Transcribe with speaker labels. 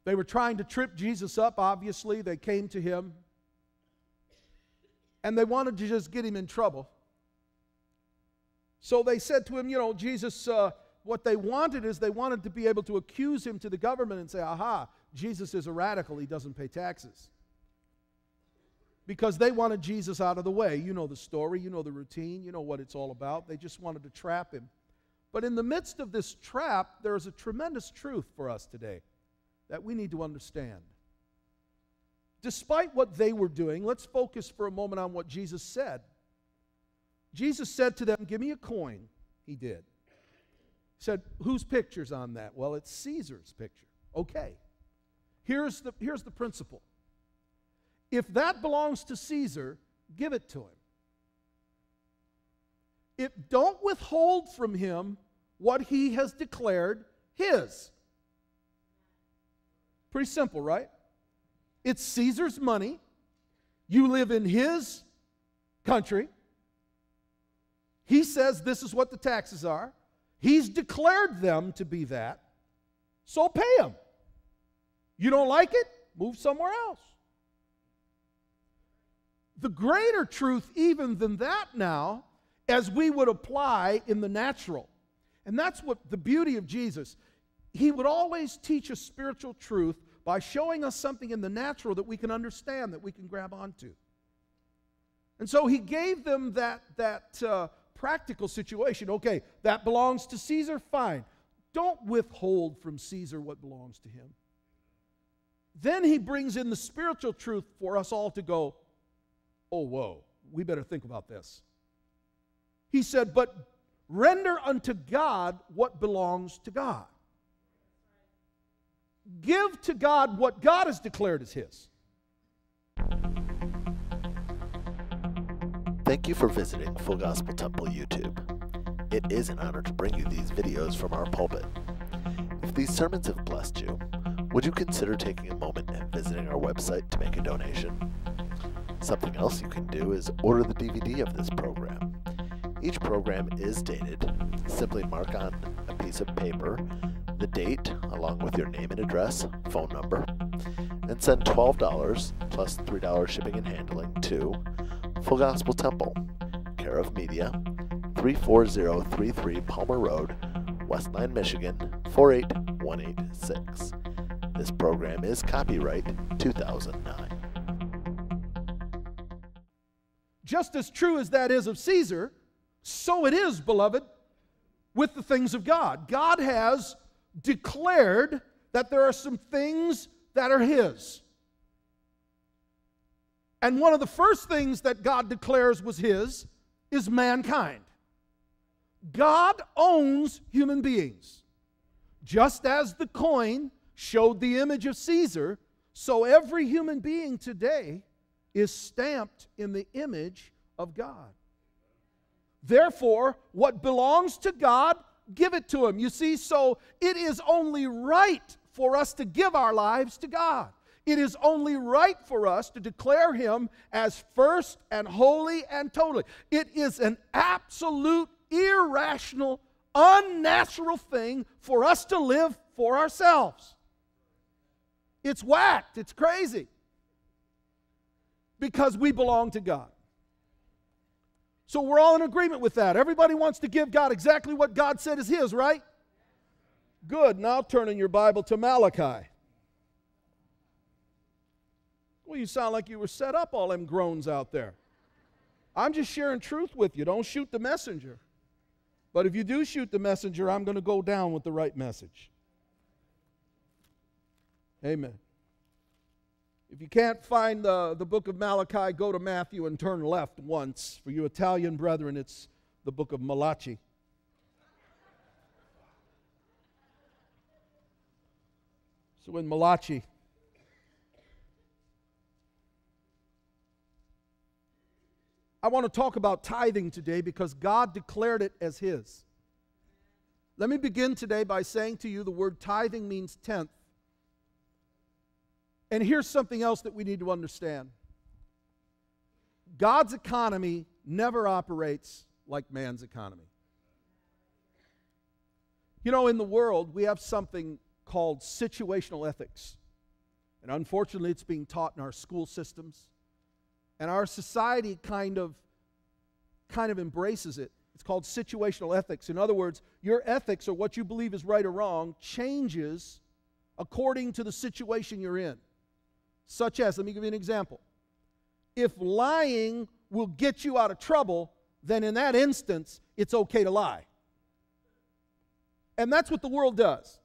Speaker 1: They were trying to trip Jesus up, obviously. They came to him, and they wanted to just get him in trouble. So they said to him, you know, Jesus, what they wanted is they wanted to be able to accuse him to the government and say, aha, Jesus is a radical, he doesn't pay taxes. Because they wanted Jesus out of the way. You know the story, you know the routine, you know what it's all about. They just wanted to trap him. But in the midst of this trap, there is a tremendous truth for us today that we need to understand. Despite what they were doing, let's focus for a moment on what Jesus said. Jesus said to them, give me a coin. He did. He said, whose picture's on that? Well, it's Caesar's picture. Okay. Here's the principle. If that belongs to Caesar, give it to him. Don't withhold from him what he has declared his. Pretty simple, right? It's Caesar's money. You live in his country. He says this is what the taxes are. He's declared them to be that. So pay him. You don't like it? Move somewhere else. The greater truth even than that now, as we would apply in the natural. And that's what the beauty of Jesus. He would always teach us spiritual truth by showing us something in the natural that we can understand, that we can grab onto. And so he gave them that practical situation. Okay, that belongs to Caesar, fine. Don't withhold from Caesar what belongs to him. Then he brings in the spiritual truth for us all to go, oh, whoa, we better think about this. He said, but render unto God what belongs to God. Give to God what God has declared as his.
Speaker 2: Thank you for visiting Full Gospel Temple YouTube. It is an honor to bring you these videos from our pulpit. If these sermons have blessed you, would you consider taking a moment and visiting our website to make a donation? Something else you can do is order the DVD of this program. Each program is dated. Simply mark on a piece of paper the date along with your name and address, phone number, and send $12 plus $3 shipping and handling to Full Gospel Temple, care of Media, 34033 Palmer Road, West 9, Michigan, 48186. This program is copyright 2009.
Speaker 1: Just as true as that is of Caesar, so it is, beloved, with the things of God. God has declared that there are some things that are his. And one of the first things that God declares was his is mankind. God owns human beings. Just as the coin showed the image of Caesar, so every human being today is stamped in the image of God. Therefore, what belongs to God, give it to him. You see, so it is only right for us to give our lives to God. It is only right for us to declare him as first and holy and totally. It is an absolute, irrational, unnatural thing for us to live for ourselves. It's whacked. It's crazy. Because we belong to God. So we're all in agreement with that. Everybody wants to give God exactly what God said is his, right? Good. Now turn in your Bible to Malachi. Well, you sound like you were set up, all them groans out there. I'm just sharing truth with you. Don't shoot the messenger. But if you do shoot the messenger, I'm going to go down with the right message. Amen. If you can't find the book of Malachi, go to Matthew and turn left once. For you Italian brethren, it's the book of Malachi. So in Malachi, I want to talk about tithing today because God declared it as his. Let me begin today by saying to you the word tithing means tenth. And here's something else that we need to understand. God's economy never operates like man's economy. You know, in the world, we have something called situational ethics. And unfortunately, it's being taught in our school systems. And our society kind of embraces it. It's called situational ethics. In other words, your ethics, or what you believe is right or wrong, changes according to the situation you're in. Such as, let me give you an example. If lying will get you out of trouble, then in that instance, it's okay to lie. And that's what the world does.